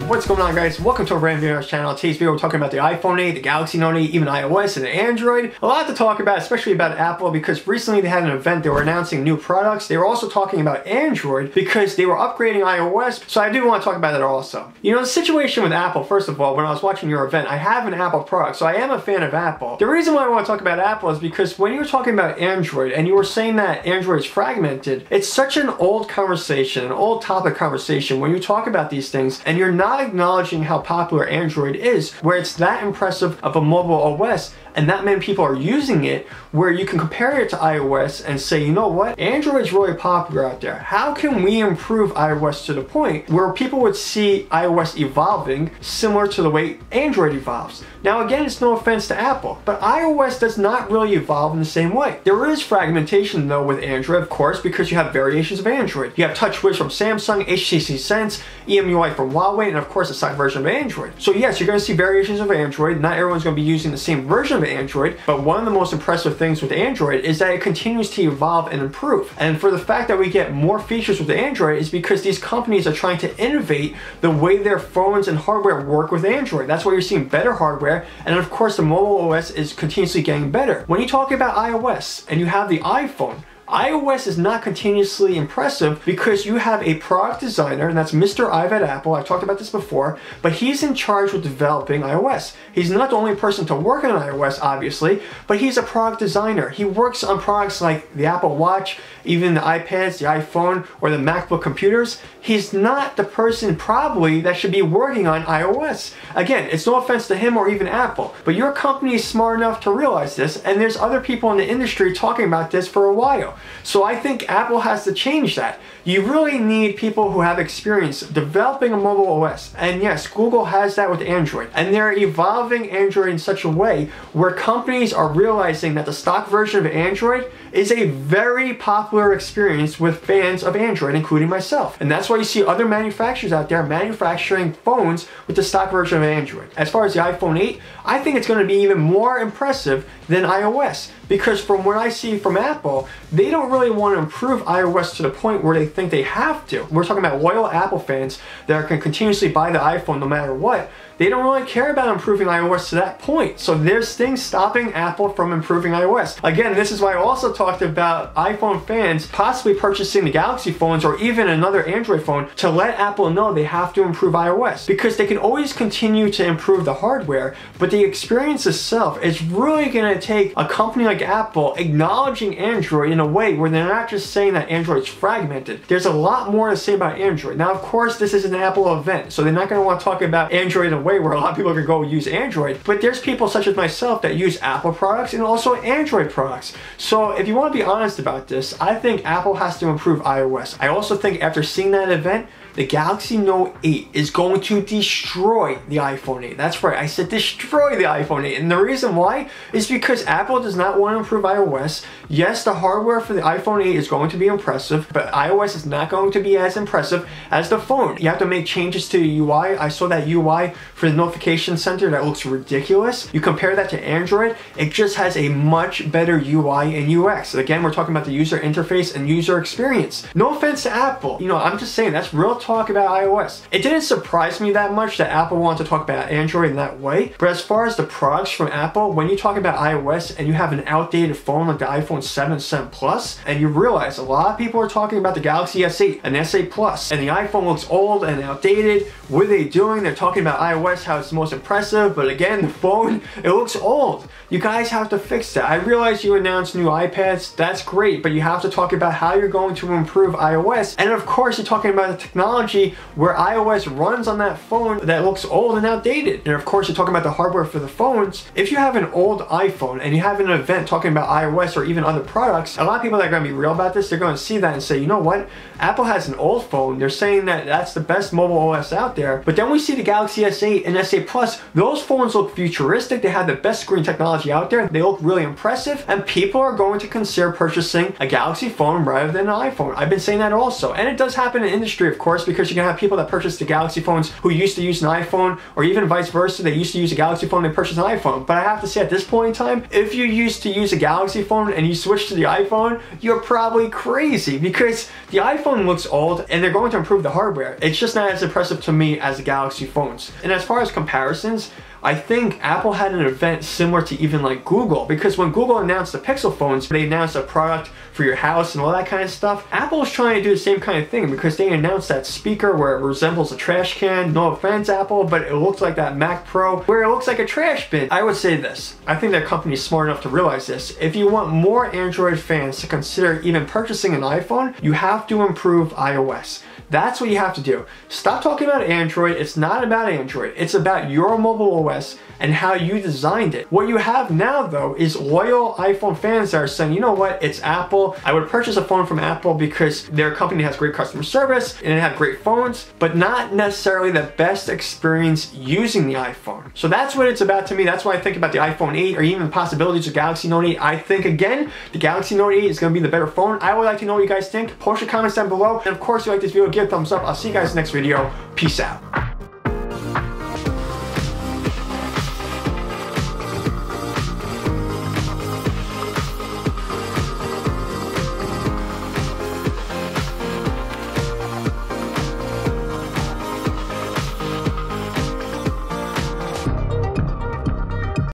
What's going on, guys? Welcome to our brand new video on our channel. Today's video we're talking about the iPhone 8, the Galaxy Note 8, even iOS and Android. A lot to talk about, especially about Apple, because recently they had an event, they were announcing new products. They were also talking about Android because they were upgrading iOS, so I do want to talk about that also. You know, the situation with Apple, first of all, when I was watching your event, I have an Apple product, so I am a fan of Apple. The reason why I want to talk about Apple is because when you were talking about Android and you were saying that Android is fragmented, it's such an old conversation, an old topic conversation when you talk about these things and you're not acknowledging how popular Android is, where it's that impressive of a mobile OS and that many people are using it, where you can compare it to iOS and say, you know what, Android is really popular out there. How can we improve iOS to the point where people would see iOS evolving similar to the way Android evolves? Now again, it's no offense to Apple, but iOS does not really evolve in the same way. There is fragmentation though with Android, of course, because you have variations of Android. You have TouchWiz from Samsung, HTC Sense, EMUI from Huawei, and of course a side version of Android. So yes, you're going to see variations of Android. Not everyone's going to be using the same version of Android, but one of the most impressive things with Android is that it continues to evolve and improve. And for the fact that we get more features with Android is because these companies are trying to innovate the way their phones and hardware work with Android. That's why you're seeing better hardware, and of course the mobile OS is continuously getting better. When you talk about iOS and you have the iPhone, iOS is not continuously impressive because you have a product designer, and that's Mr. Ive at Apple. I've talked about this before, but he's in charge with developing iOS. He's not the only person to work on iOS, obviously, but he's a product designer. He works on products like the Apple Watch, even the iPads, the iPhone, or the MacBook computers. He's not the person probably that should be working on iOS. Again, it's no offense to him or even Apple, but your company is smart enough to realize this, and there's other people in the industry talking about this for a while. So I think Apple has to change that. You really need people who have experience developing a mobile OS. And yes, Google has that with Android. And they're evolving Android in such a way where companies are realizing that the stock version of Android is a very popular experience with fans of Android, including myself. And that's why you see other manufacturers out there manufacturing phones with the stock version of Android. As far as the iPhone 8, I think it's going to be even more impressive than iOS, because from what I see from Apple, they don't really want to improve iOS to the point where they think they have to. We're talking about loyal Apple fans that can continuously buy the iPhone no matter what. They don't really care about improving iOS to that point. So there's things stopping Apple from improving iOS. Again, this is why I also talked about iPhone fans possibly purchasing the Galaxy phones or even another Android phone to let Apple know they have to improve iOS, because they can always continue to improve the hardware, but the experience itself is really going to take a company like Apple acknowledging Android in a way where they're not just saying that Android's fragmented. There's a lot more to say about Android. Now, of course, this is an Apple event, so they're not going to want to talk about Android in a way where a lot of people are going to go use Android, but there's people such as myself that use Apple products and also Android products. So if you want to be honest about this, I think Apple has to improve iOS. I also think after seeing that event, the Galaxy Note 8 is going to destroy the iPhone 8. That's right, I said destroy the iPhone 8. And the reason why is because Apple does not want to improve iOS. Yes, the hardware for the iPhone 8 is going to be impressive, but iOS is not going to be as impressive as the phone. You have to make changes to the UI. I saw that UI for the notification center that looks ridiculous. You compare that to Android, it just has a much better UI and UX. Again, we're talking about the user interface and user experience. No offense to Apple. You know, I'm just saying that's real talk about iOS. It didn't surprise me that much that Apple wanted to talk about Android in that way, but as far as the products from Apple, when you talk about iOS and you have an outdated phone like the iPhone 7, 7 Plus, and you realize a lot of people are talking about the Galaxy S8 and S8 Plus, and the iPhone looks old and outdated. What are they doing? They're talking about iOS, how it's the most impressive, but again, the phone, it looks old. You guys have to fix that. I realize you announced new iPads, that's great, but you have to talk about how you're going to improve iOS, and of course you're talking about the technology where iOS runs on that phone that looks old and outdated. And of course you're talking about the hardware for the phones. If you have an old iPhone and you have an event talking about iOS or even other products, a lot of people that are going to be real about this, they're going to see that and say, you know what, Apple has an old phone, they're saying that that's the best mobile OS out there, but then we see the Galaxy S8 and S8 Plus, those phones look futuristic, they have the best screen technology out there, they look really impressive, and people are going to consider purchasing a Galaxy phone rather than an iPhone. I've been saying that also. And it does happen in the industry, of course, because you're gonna have people that purchase the Galaxy phones who used to use an iPhone, or even vice versa. They used to use a Galaxy phone, they purchase an iPhone. But I have to say, at this point in time, if you used to use a Galaxy phone and you switch to the iPhone, you're probably crazy, because the iPhone looks old and they're going to improve the hardware. It's just not as impressive to me as the Galaxy phones. And as far as comparisons, I think Apple had an event similar to even like Google, because when Google announced the Pixel phones, they announced a product for your house and all that kind of stuff. Apple is trying to do the same kind of thing, because they announced that speaker where it resembles a trash can. No offense, Apple, but it looks like that Mac Pro where it looks like a trash bin. I would say this, I think that company is smart enough to realize this. If you want more Android fans to consider even purchasing an iPhone, you have to improve iOS. That's what you have to do. Stop talking about Android. It's not about Android. It's about your mobile OS and how you designed it. What you have now, though, is loyal iPhone fans that are saying, you know what, it's Apple. I would purchase a phone from Apple because they're a company that has great customer service and they have great phones, but not necessarily the best experience using the iPhone. So that's what it's about to me. That's why I think about the iPhone 8 or even the possibilities of Galaxy Note 8. I think, again, the Galaxy Note 8 is going to be the better phone. I would like to know what you guys think. Post your comments down below. And of course, if you like this video, give a thumbs up. I'll see you guys in the next video. Peace out.